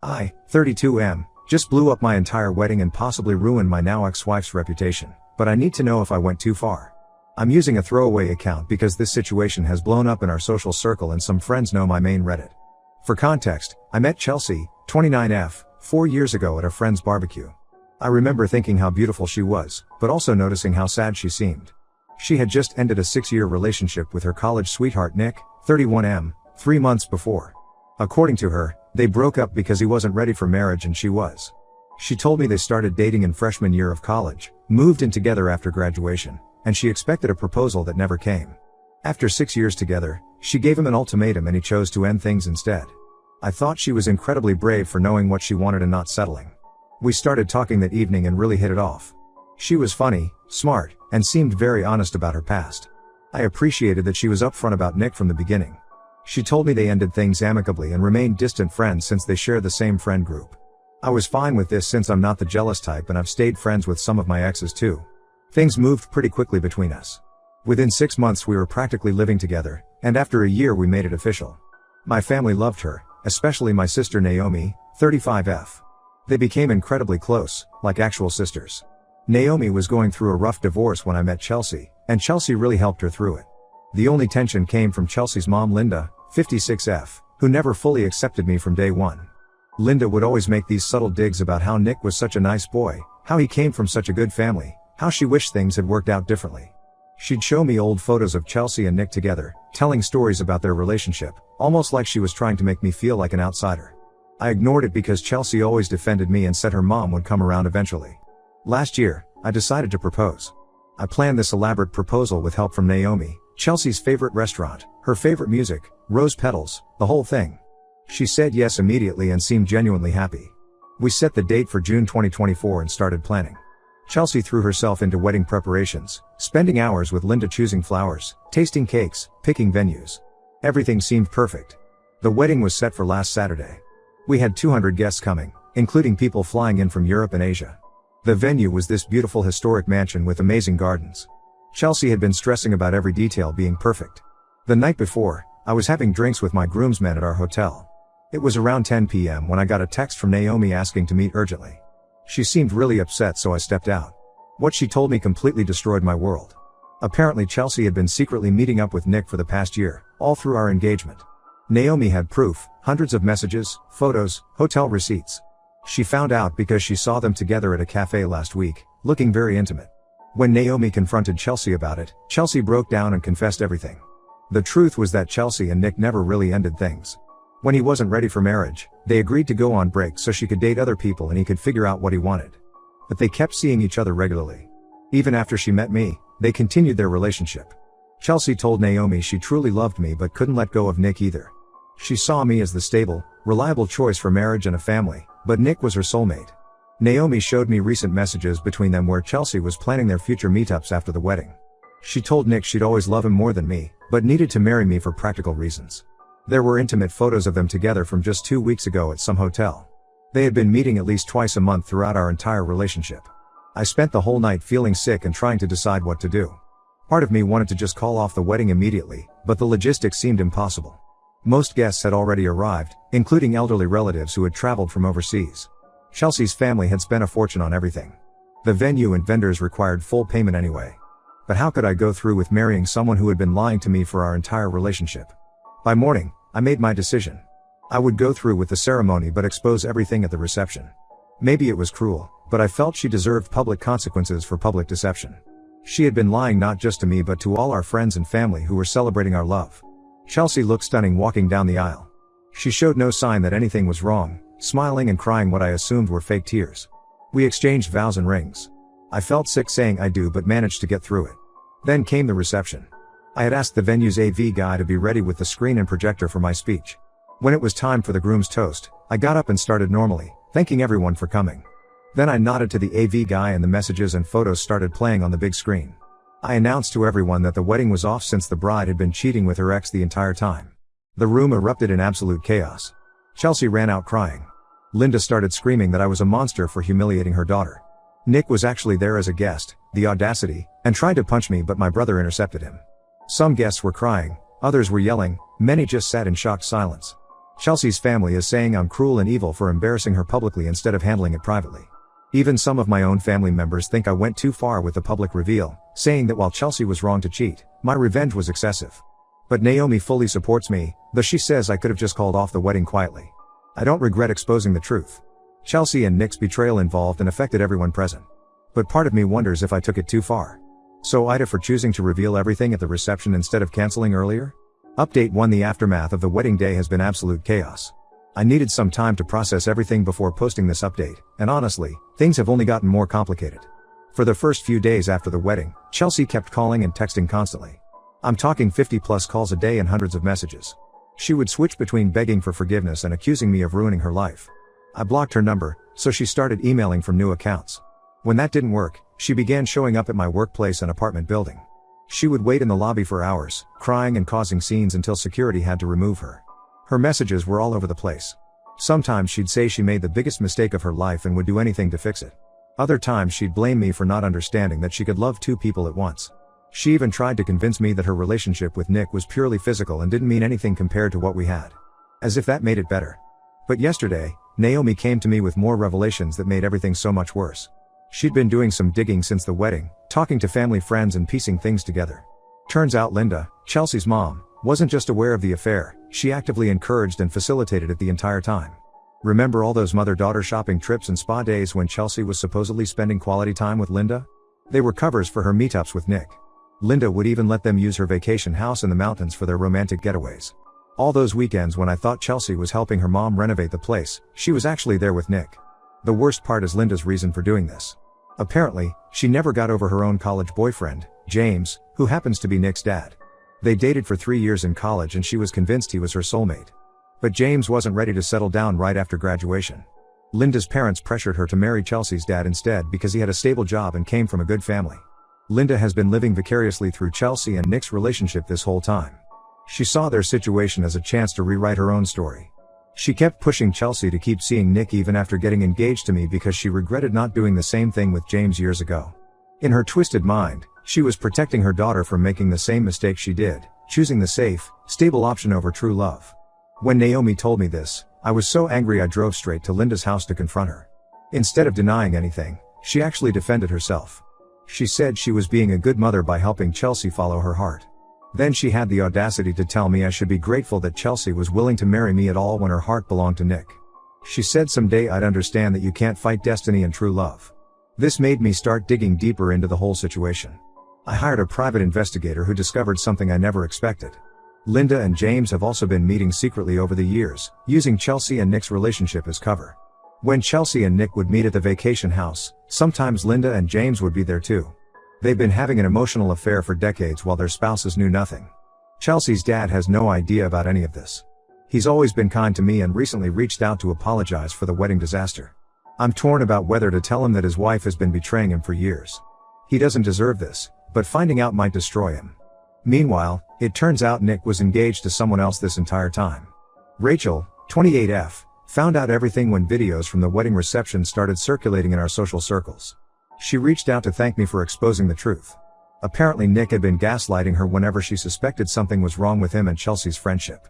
I, 32M, just blew up my entire wedding and possibly ruined my now ex-wife's reputation, but I need to know if I went too far. I'm using a throwaway account because this situation has blown up in our social circle and some friends know my main Reddit. For context, I met Chelsea, 29F, 4 years ago at a friend's barbecue. I remember thinking how beautiful she was, but also noticing how sad she seemed. She had just ended a 6-year relationship with her college sweetheart Nick, 31M, 3 months before. According to her, they broke up because he wasn't ready for marriage and she was. She told me they started dating in freshman year of college, moved in together after graduation, and she expected a proposal that never came. After 6 years together, she gave him an ultimatum and he chose to end things instead. I thought she was incredibly brave for knowing what she wanted and not settling. We started talking that evening and really hit it off. She was funny, smart, and seemed very honest about her past. I appreciated that she was upfront about Nick from the beginning. She told me they ended things amicably and remained distant friends since they share the same friend group. I was fine with this since I'm not the jealous type and I've stayed friends with some of my exes too. Things moved pretty quickly between us. Within 6 months we were practically living together, and after a year we made it official. My family loved her, especially my sister Naomi, 35F. They became incredibly close, like actual sisters. Naomi was going through a rough divorce when I met Chelsea, and Chelsea really helped her through it. The only tension came from Chelsea's mom Linda, 56F, who never fully accepted me from day one. Linda would always make these subtle digs about how Nick was such a nice boy, how he came from such a good family, how she wished things had worked out differently. She'd show me old photos of Chelsea and Nick together, telling stories about their relationship, almost like she was trying to make me feel like an outsider. I ignored it because Chelsea always defended me and said her mom would come around eventually. Last year, I decided to propose. I planned this elaborate proposal with help from Naomi, Chelsea's favorite restaurant, her favorite music, rose petals, the whole thing. She said yes immediately and seemed genuinely happy. We set the date for June 2024 and started planning. Chelsea threw herself into wedding preparations, spending hours with Linda choosing flowers, tasting cakes, picking venues. Everything seemed perfect. The wedding was set for last Saturday. We had 200 guests coming, including people flying in from Europe and Asia. The venue was this beautiful historic mansion with amazing gardens. Chelsea had been stressing about every detail being perfect. The night before, I was having drinks with my groomsmen at our hotel. It was around 10 p.m. when I got a text from Naomi asking to meet urgently. She seemed really upset, so I stepped out. What she told me completely destroyed my world. Apparently Chelsea had been secretly meeting up with Nick for the past year, all through our engagement. Naomi had proof, hundreds of messages, photos, hotel receipts. She found out because she saw them together at a cafe last week, looking very intimate. When Naomi confronted Chelsea about it, Chelsea broke down and confessed everything. The truth was that Chelsea and Nick never really ended things. When he wasn't ready for marriage, they agreed to go on break so she could date other people and he could figure out what he wanted. But they kept seeing each other regularly. Even after she met me, they continued their relationship. Chelsea told Naomi she truly loved me but couldn't let go of Nick either. She saw me as the stable, reliable choice for marriage and a family, but Nick was her soulmate. Naomi showed me recent messages between them where Chelsea was planning their future meetups after the wedding. She told Nick she'd always love him more than me, but needed to marry me for practical reasons. There were intimate photos of them together from just 2 weeks ago at some hotel. They had been meeting at least twice a month throughout our entire relationship. I spent the whole night feeling sick and trying to decide what to do. Part of me wanted to just call off the wedding immediately, but the logistics seemed impossible. Most guests had already arrived, including elderly relatives who had traveled from overseas. Chelsea's family had spent a fortune on everything. The venue and vendors required full payment anyway. But how could I go through with marrying someone who had been lying to me for our entire relationship? By morning, I made my decision. I would go through with the ceremony but expose everything at the reception. Maybe it was cruel, but I felt she deserved public consequences for public deception. She had been lying not just to me but to all our friends and family who were celebrating our love. Chelsea looked stunning walking down the aisle. She showed no sign that anything was wrong, smiling and crying what I assumed were fake tears. We exchanged vows and rings. I felt sick saying I do but managed to get through it. Then came the reception. I had asked the venue's AV guy to be ready with the screen and projector for my speech. When it was time for the groom's toast, I got up and started normally, thanking everyone for coming. Then I nodded to the AV guy and the messages and photos started playing on the big screen. I announced to everyone that the wedding was off since the bride had been cheating with her ex the entire time. The room erupted in absolute chaos. Chelsea ran out crying. Linda started screaming that I was a monster for humiliating her daughter. Nick was actually there as a guest, the audacity, and tried to punch me but my brother intercepted him. Some guests were crying, others were yelling, many just sat in shocked silence. Chelsea's family is saying I'm cruel and evil for embarrassing her publicly instead of handling it privately. Even some of my own family members think I went too far with the public reveal, saying that while Chelsea was wrong to cheat, my revenge was excessive. But Naomi fully supports me, though she says I could have just called off the wedding quietly. I don't regret exposing the truth. Chelsea and Nick's betrayal involved and affected everyone present. But part of me wonders if I took it too far. So Ida for choosing to reveal everything at the reception instead of canceling earlier? Update 1: The aftermath of the wedding day has been absolute chaos. I needed some time to process everything before posting this update, and honestly, things have only gotten more complicated. For the first few days after the wedding, Chelsea kept calling and texting constantly. I'm talking 50+ calls a day and hundreds of messages. She would switch between begging for forgiveness and accusing me of ruining her life. I blocked her number, so she started emailing from new accounts. When that didn't work, she began showing up at my workplace and apartment building. She would wait in the lobby for hours, crying and causing scenes until security had to remove her. Her messages were all over the place. Sometimes she'd say she made the biggest mistake of her life and would do anything to fix it. Other times she'd blame me for not understanding that she could love two people at once. She even tried to convince me that her relationship with Nick was purely physical and didn't mean anything compared to what we had. As if that made it better. But yesterday, Naomi came to me with more revelations that made everything so much worse. She'd been doing some digging since the wedding, talking to family friends and piecing things together. Turns out Linda, Chelsea's mom, wasn't just aware of the affair, she actively encouraged and facilitated it the entire time. Remember all those mother-daughter shopping trips and spa days when Chelsea was supposedly spending quality time with Linda? They were covers for her meetups with Nick. Linda would even let them use her vacation house in the mountains for their romantic getaways. All those weekends when I thought Chelsea was helping her mom renovate the place, she was actually there with Nick. The worst part is Linda's reason for doing this. Apparently, she never got over her own college boyfriend, James, who happens to be Nick's dad. They dated for 3 years in college and she was convinced he was her soulmate. But James wasn't ready to settle down right after graduation. Linda's parents pressured her to marry Chelsea's dad instead because he had a stable job and came from a good family. Linda has been living vicariously through Chelsea and Nick's relationship this whole time. She saw their situation as a chance to rewrite her own story. She kept pushing Chelsea to keep seeing Nick even after getting engaged to me because she regretted not doing the same thing with James years ago. In her twisted mind, she was protecting her daughter from making the same mistake she did, choosing the safe, stable option over true love. When Naomi told me this, I was so angry I drove straight to Linda's house to confront her. Instead of denying anything, she actually defended herself. She said she was being a good mother by helping Chelsea follow her heart. Then she had the audacity to tell me I should be grateful that Chelsea was willing to marry me at all when her heart belonged to Nick. She said someday I'd understand that you can't fight destiny and true love. This made me start digging deeper into the whole situation. I hired a private investigator who discovered something I never expected. Linda and James have also been meeting secretly over the years, using Chelsea and Nick's relationship as cover. When Chelsea and Nick would meet at the vacation house, sometimes Linda and James would be there too. They've been having an emotional affair for decades while their spouses knew nothing. Chelsea's dad has no idea about any of this. He's always been kind to me and recently reached out to apologize for the wedding disaster. I'm torn about whether to tell him that his wife has been betraying him for years. He doesn't deserve this, but finding out might destroy him. Meanwhile, it turns out Nick was engaged to someone else this entire time. Rachel, 28F, found out everything when videos from the wedding reception started circulating in our social circles. She reached out to thank me for exposing the truth. Apparently Nick had been gaslighting her whenever she suspected something was wrong with him and Chelsea's friendship.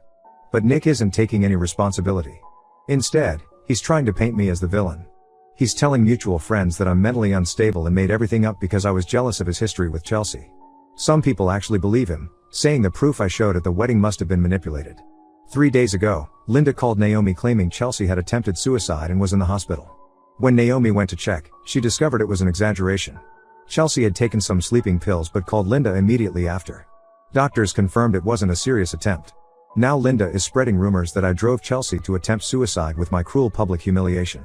But Nick isn't taking any responsibility. Instead, he's trying to paint me as the villain. He's telling mutual friends that I'm mentally unstable and made everything up because I was jealous of his history with Chelsea. Some people actually believe him, saying the proof I showed at the wedding must have been manipulated. 3 days ago, Linda called Naomi claiming Chelsea had attempted suicide and was in the hospital. When Naomi went to check, she discovered it was an exaggeration. Chelsea had taken some sleeping pills but called Linda immediately after. Doctors confirmed it wasn't a serious attempt. Now Linda is spreading rumors that I drove Chelsea to attempt suicide with my cruel public humiliation.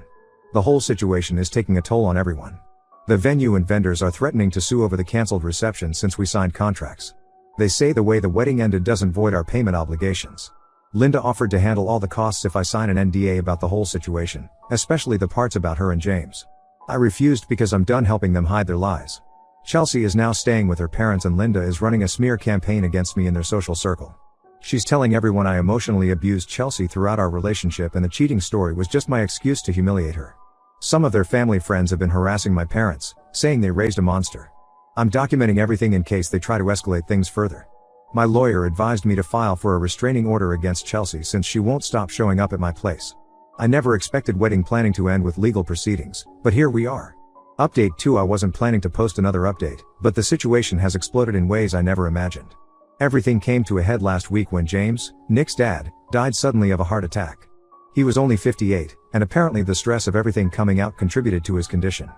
The whole situation is taking a toll on everyone. The venue and vendors are threatening to sue over the cancelled reception since we signed contracts. They say the way the wedding ended doesn't void our payment obligations. Linda offered to handle all the costs if I sign an NDA about the whole situation, especially the parts about her and James. I refused because I'm done helping them hide their lies. Chelsea is now staying with her parents and Linda is running a smear campaign against me in their social circle. She's telling everyone I emotionally abused Chelsea throughout our relationship and the cheating story was just my excuse to humiliate her. Some of their family friends have been harassing my parents, saying they raised a monster. I'm documenting everything in case they try to escalate things further. My lawyer advised me to file for a restraining order against Chelsea since she won't stop showing up at my place. I never expected wedding planning to end with legal proceedings, but here we are. Update 2. I wasn't planning to post another update, but the situation has exploded in ways I never imagined. Everything came to a head last week when James, Nick's dad, died suddenly of a heart attack. He was only 58, and apparently the stress of everything coming out contributed to his condition.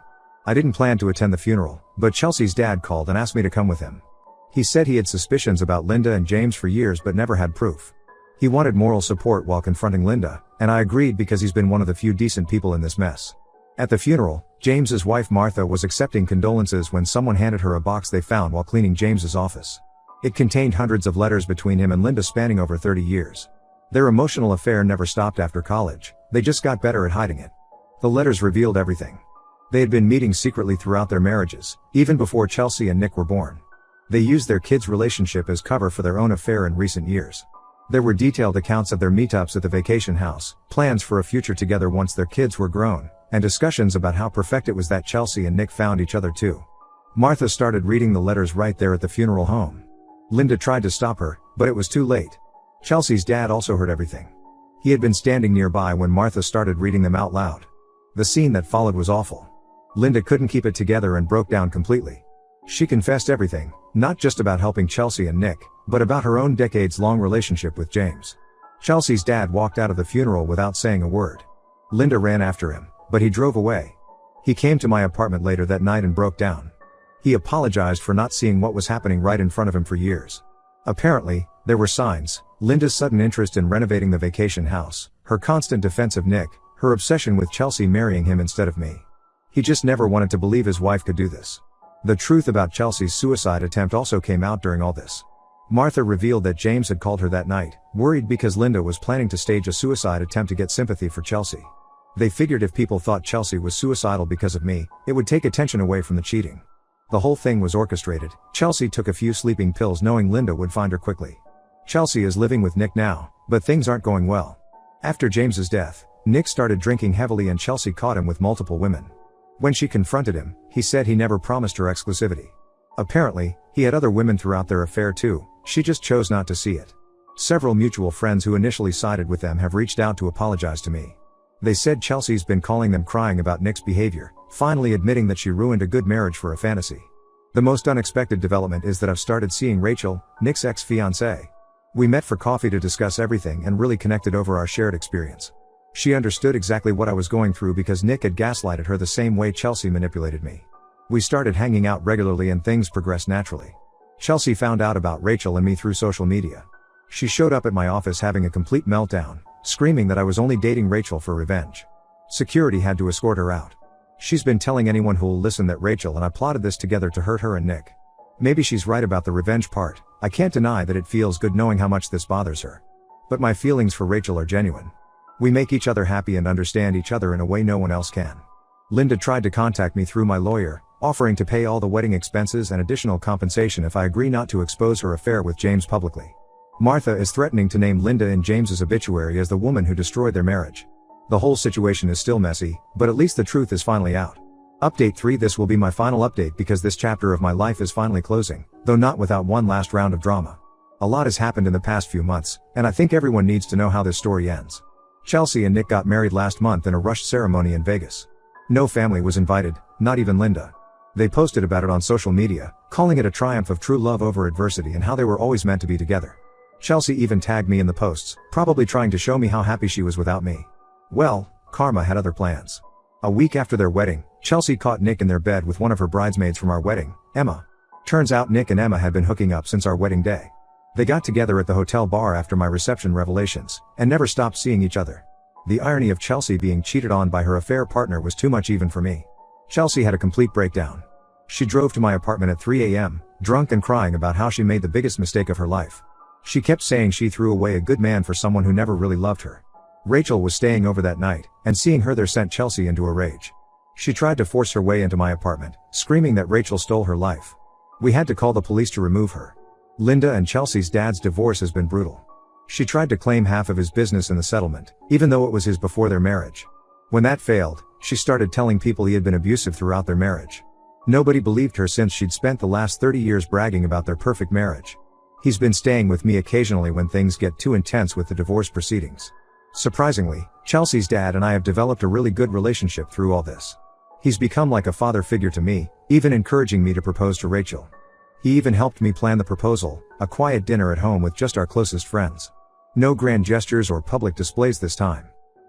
I didn't plan to attend the funeral, but Chelsea's dad called and asked me to come with him. He said he had suspicions about Linda and James for years but never had proof. He wanted moral support while confronting Linda, and I agreed because he's been one of the few decent people in this mess. At the funeral, James's wife Martha was accepting condolences when someone handed her a box they found while cleaning James's office. It contained hundreds of letters between him and Linda spanning over 30 years. Their emotional affair never stopped after college, they just got better at hiding it. The letters revealed everything. They had been meeting secretly throughout their marriages, even before Chelsea and Nick were born. They used their kids' relationship as cover for their own affair in recent years. There were detailed accounts of their meetups at the vacation house, plans for a future together once their kids were grown, and discussions about how perfect it was that Chelsea and Nick found each other too. Martha started reading the letters right there at the funeral home. Linda tried to stop her, but it was too late. Chelsea's dad also heard everything. He had been standing nearby when Martha started reading them out loud. The scene that followed was awful. Linda couldn't keep it together and broke down completely. She confessed everything, not just about helping Chelsea and Nick, but about her own decades-long relationship with James. Chelsea's dad walked out of the funeral without saying a word. Linda ran after him, but he drove away. He came to my apartment later that night and broke down. He apologized for not seeing what was happening right in front of him for years. Apparently, there were signs: Linda's sudden interest in renovating the vacation house, her constant defense of Nick, her obsession with Chelsea marrying him instead of me. He just never wanted to believe his wife could do this. The truth about Chelsea's suicide attempt also came out during all this. Martha revealed that James had called her that night, worried because Linda was planning to stage a suicide attempt to get sympathy for Chelsea. They figured if people thought Chelsea was suicidal because of me, it would take attention away from the cheating. The whole thing was orchestrated. Chelsea took a few sleeping pills knowing Linda would find her quickly. Chelsea is living with Nick now, but things aren't going well. After James's death, Nick started drinking heavily and Chelsea caught him with multiple women. When she confronted him, he said he never promised her exclusivity. Apparently, he had other women throughout their affair too, she just chose not to see it. Several mutual friends who initially sided with them have reached out to apologize to me. They said Chelsea's been calling them crying about Nick's behavior, finally admitting that she ruined a good marriage for a fantasy. The most unexpected development is that I've started seeing Rachel, Nick's ex-fiancée. We met for coffee to discuss everything and really connected over our shared experience. She understood exactly what I was going through because Nick had gaslighted her the same way Chelsea manipulated me. We started hanging out regularly and things progressed naturally. Chelsea found out about Rachel and me through social media. She showed up at my office having a complete meltdown, screaming that I was only dating Rachel for revenge. Security had to escort her out. She's been telling anyone who'll listen that Rachel and I plotted this together to hurt her and Nick. Maybe she's right about the revenge part. I can't deny that it feels good knowing how much this bothers her. But my feelings for Rachel are genuine. We make each other happy and understand each other in a way no one else can. Linda tried to contact me through my lawyer, offering to pay all the wedding expenses and additional compensation if I agree not to expose her affair with James publicly. Martha is threatening to name Linda in James's obituary as the woman who destroyed their marriage. The whole situation is still messy, but at least the truth is finally out. Update 3. This will be my final update because this chapter of my life is finally closing, though not without one last round of drama. A lot has happened in the past few months, and I think everyone needs to know how this story ends. Chelsea and Nick got married last month in a rushed ceremony in Vegas. No family was invited, not even Linda. They posted about it on social media, calling it a triumph of true love over adversity and how they were always meant to be together. Chelsea even tagged me in the posts, probably trying to show me how happy she was without me. Well, karma had other plans. A week after their wedding, Chelsea caught Nick in their bed with one of her bridesmaids from our wedding, Emma. Turns out Nick and Emma had been hooking up since our wedding day. They got together at the hotel bar after my reception revelations, and never stopped seeing each other. The irony of Chelsea being cheated on by her affair partner was too much even for me. Chelsea had a complete breakdown. She drove to my apartment at 3 a.m., drunk and crying about how she made the biggest mistake of her life. She kept saying she threw away a good man for someone who never really loved her. Rachel was staying over that night, and seeing her there sent Chelsea into a rage. She tried to force her way into my apartment, screaming that Rachel stole her life. We had to call the police to remove her. Linda and Chelsea's dad's divorce has been brutal. She tried to claim half of his business in the settlement, even though it was his before their marriage. When that failed, she started telling people he had been abusive throughout their marriage. Nobody believed her since she'd spent the last 30 years bragging about their perfect marriage. He's been staying with me occasionally when things get too intense with the divorce proceedings. Surprisingly, Chelsea's dad and I have developed a really good relationship through all this. He's become like a father figure to me, even encouraging me to propose to Rachel. He even helped me plan the proposal, a quiet dinner at home with just our closest friends. No grand gestures or public displays this time.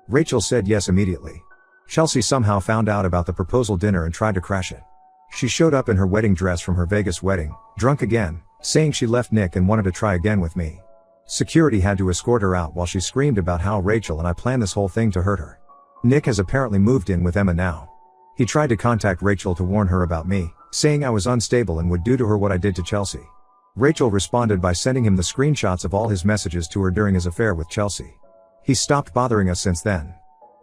Rachel said yes immediately. Chelsea somehow found out about the proposal dinner and tried to crash it. She showed up in her wedding dress from her Vegas wedding, drunk again, saying she left Nick and wanted to try again with me. Security had to escort her out while she screamed about how Rachel and I planned this whole thing to hurt her. Nick has apparently moved in with Emma now. He tried to contact Rachel to warn her about me, saying I was unstable and would do to her what I did to Chelsea. Rachel responded by sending him the screenshots of all his messages to her during his affair with Chelsea. He stopped bothering us since then.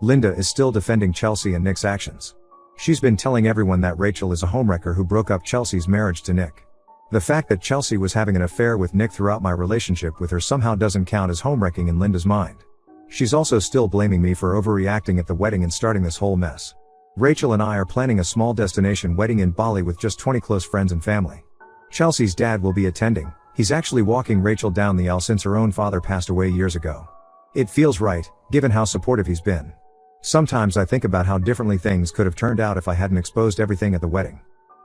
Linda is still defending Chelsea and Nick's actions. She's been telling everyone that Rachel is a homewrecker who broke up Chelsea's marriage to Nick. The fact that Chelsea was having an affair with Nick throughout my relationship with her somehow doesn't count as homewrecking in Linda's mind. She's also still blaming me for overreacting at the wedding and starting this whole mess. Rachel and I are planning a small destination wedding in Bali with just 20 close friends and family. Chelsea's dad will be attending. He's actually walking Rachel down the aisle since her own father passed away years ago. It feels right, given how supportive he's been. Sometimes I think about how differently things could have turned out if I hadn't exposed everything at the wedding.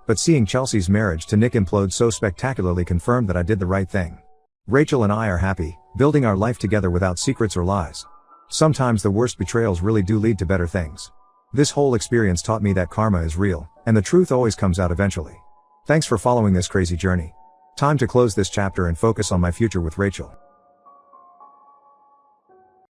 But seeing Chelsea's marriage to Nick implode so spectacularly confirmed that I did the right thing. Rachel and I are happy, building our life together without secrets or lies. Sometimes the worst betrayals really do lead to better things. This whole experience taught me that karma is real, and the truth always comes out eventually. Thanks for following this crazy journey. Time to close this chapter and focus on my future with Rachel.